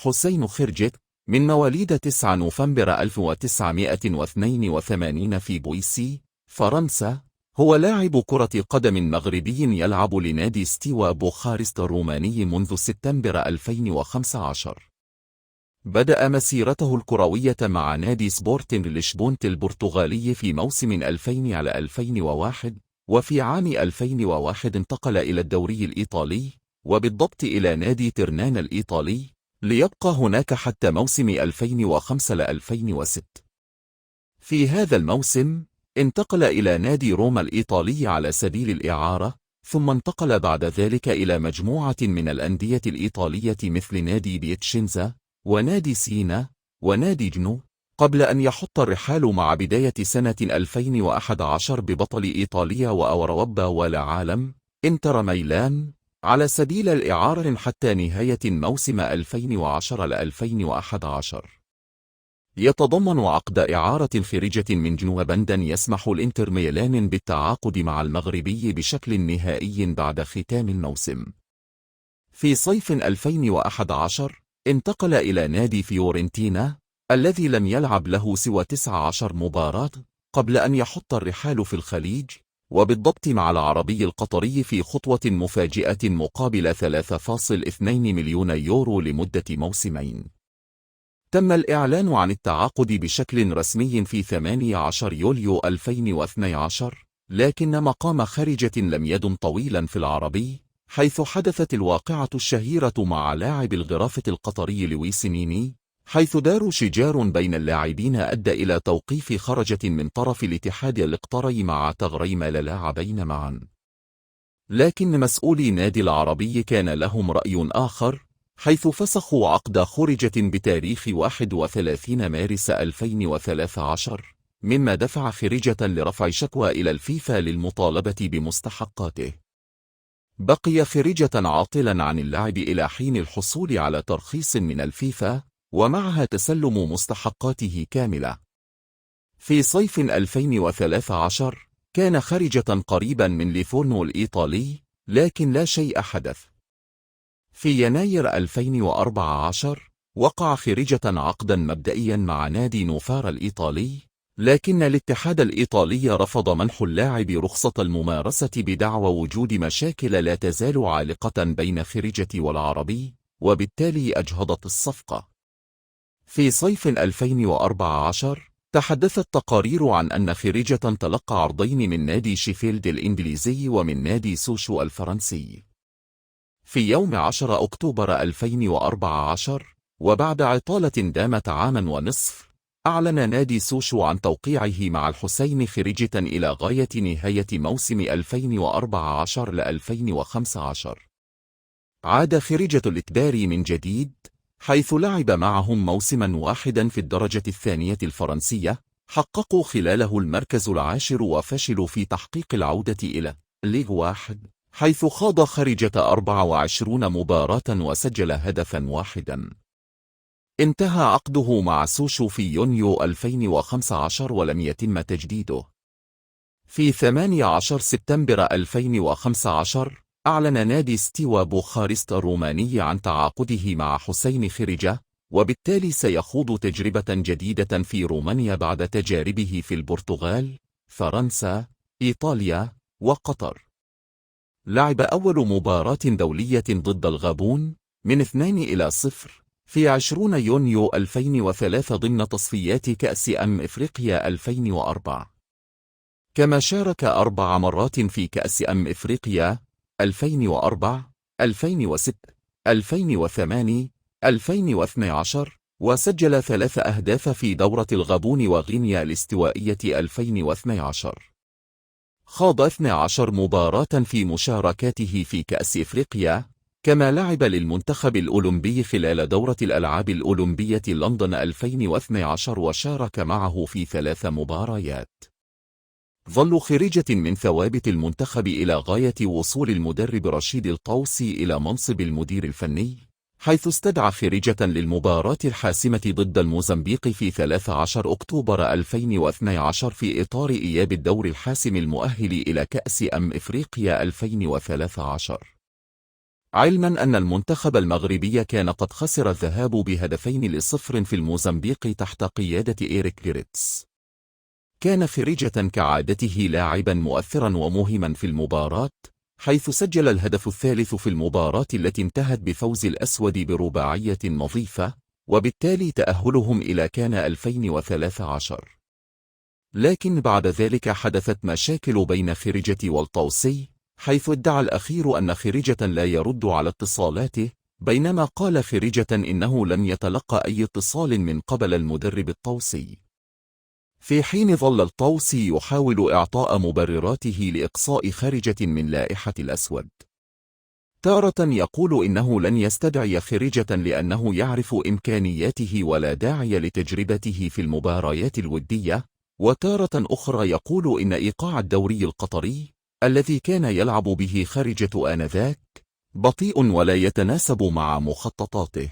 حسين خرجت، من مواليد 9 نوفمبر 1982 في بويسي، فرنسا، هو لاعب كرة قدم مغربي يلعب لنادي ستيوا بوخارست الروماني منذ سبتمبر 2015. بدأ مسيرته الكروية مع نادي سبورتنج لشبونت البرتغالي في موسم 2000-2001، وفي عام 2001 انتقل إلى الدوري الإيطالي، وبالضبط إلى نادي ترنان الإيطالي، ليبقى هناك حتى موسم 2005-2006. في هذا الموسم انتقل إلى نادي روما الإيطالي على سبيل الإعارة، ثم انتقل بعد ذلك إلى مجموعة من الأندية الإيطالية مثل نادي بيتشينزا، ونادي سينا، ونادي جنو، قبل أن يحط الرحال مع بداية سنة 2011 ببطل إيطاليا وأوروبا والعالم إنتر ميلان على سبيل الإعارة حتى نهاية موسم 2010-2011. يتضمن عقد إعارة خارجة من جنوا بندا يسمح الإنتر ميلان بالتعاقد مع المغربي بشكل نهائي بعد ختام الموسم. في صيف 2011 انتقل إلى نادي فيورنتينا، الذي لم يلعب له سوى 19 مباراة قبل أن يحط الرحال في الخليج، وبالضبط مع العربي القطري في خطوة مفاجئة مقابل 3.2 مليون يورو لمدة موسمين. تم الإعلان عن التعاقد بشكل رسمي في 18 يوليو 2012، لكن مقام خارجة لم يدم طويلا في العربي، حيث حدثت الواقعة الشهيرة مع لاعب الغرافة القطري لويس ميني، حيث دار شجار بين اللاعبين أدى إلى توقيف خرجة من طرف الاتحاد القطري مع تغريم اللاعبين معا. لكن مسؤولي نادي العربي كان لهم رأي آخر، حيث فسخوا عقد خرجة بتاريخ 31 مارس 2013، مما دفع خرجة لرفع شكوى إلى الفيفا للمطالبة بمستحقاته. بقي خرجة عاطلا عن اللعب إلى حين الحصول على ترخيص من الفيفا، ومعها تسلم مستحقاته كاملة. في صيف 2013 كان خرجة قريبا من ليفورنو الإيطالي، لكن لا شيء حدث. في يناير 2014 وقع خرجة عقدا مبدئيا مع نادي نوفارا الإيطالي، لكن الاتحاد الإيطالي رفض منح اللاعب رخصة الممارسة بدعوى وجود مشاكل لا تزال عالقة بين خرجة والعربي، وبالتالي أجهضت الصفقة. في صيف 2014 تحدثت تقارير عن أن خرجة تلقى عرضين من نادي شيفيلد الإنجليزي ومن نادي سوشو الفرنسي. في يوم 10 أكتوبر 2014 وبعد عطالة دامت عاما ونصف، أعلن نادي سوشو عن توقيعه مع الحسين خرجة إلى غاية نهاية موسم 2014-2015. عاد خرجة الإتباري من جديد، حيث لعب معهم موسما واحدا في الدرجة الثانية الفرنسية، حققوا خلاله المركز العاشر وفشلوا في تحقيق العودة إلى ليغ 1، حيث خاض خرجة 24 مباراة وسجل هدفا واحدا. انتهى عقده مع سوشو في يونيو 2015 ولم يتم تجديده. في 18 سبتمبر 2015 أعلن نادي ستيوا بوخارست الروماني عن تعاقده مع حسين خرجة، وبالتالي سيخوض تجربة جديدة في رومانيا بعد تجاربه في البرتغال، فرنسا، إيطاليا، وقطر. لعب أول مباراة دولية ضد الغابون من 2-0 في 20 يونيو 2003 ضمن تصفيات كأس إفريقيا 2004. كما شارك 4 مرات في كأس إفريقيا 2004، 2006، 2008، 2012، وسجل 3 أهداف في دورة الغابون وغينيا الاستوائية 2012. خاض 12 مباراة في مشاركاته في كأس إفريقيا، كما لعب للمنتخب الأولمبي خلال دورة الألعاب الأولمبية لندن 2012 وشارك معه في 3 مباريات. ظل خريجة من ثوابت المنتخب إلى غاية وصول المدرب رشيد الطوسي إلى منصب المدير الفني، حيث استدعى خريجة للمباراة الحاسمة ضد الموزمبيق في 13 أكتوبر 2012 في إطار إياب الدور الحاسم المؤهل إلى كأس إفريقيا 2013. علما أن المنتخب المغربي كان قد خسر الذهاب ب2-0 في الموزمبيق تحت قيادة إيريك جريتس. كان فريجة كعادته لاعبا مؤثرا ومهما في المباراة، حيث سجل الهدف الثالث في المباراة التي انتهت بفوز الأسود برباعية نظيفة، وبالتالي تأهلهم إلى كان 2013. لكن بعد ذلك حدثت مشاكل بين خريجة والطوسي، حيث ادعى الأخير أن خريجة لا يرد على اتصالاته، بينما قال خريجة إنه لم يتلقى أي اتصال من قبل المدرب الطوسي، في حين ظل الطوسي يحاول إعطاء مبرراته لإقصاء خريجة من لائحة الأسود. تارة يقول إنه لن يستدعي خريجة لأنه يعرف إمكانياته ولا داعي لتجربته في المباريات الودية، وتارة أخرى يقول إن إيقاع الدوري القطري الذي كان يلعب به خريجة آنذاك بطيء ولا يتناسب مع مخططاته.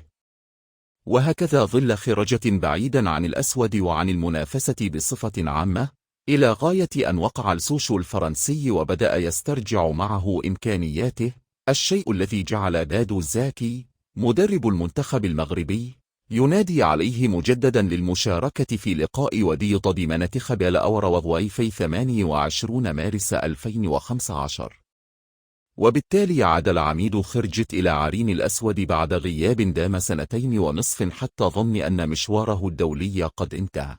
وهكذا ظل خريجة بعيدا عن الأسود وعن المنافسة بصفة عامة، إلى غاية أن وقع السوشو الفرنسي وبدأ يسترجع معه إمكانياته، الشيء الذي جعل دادو زاكي مدرب المنتخب المغربي ينادي عليه مجددا للمشاركة في لقاء ودي ضد منتخب الأوروغواي في 28 مارس 2015. وبالتالي عاد العميد خرجت إلى عرين الأسود بعد غياب دام 2.5 سنين حتى ظن أن مشواره الدولي قد انتهى.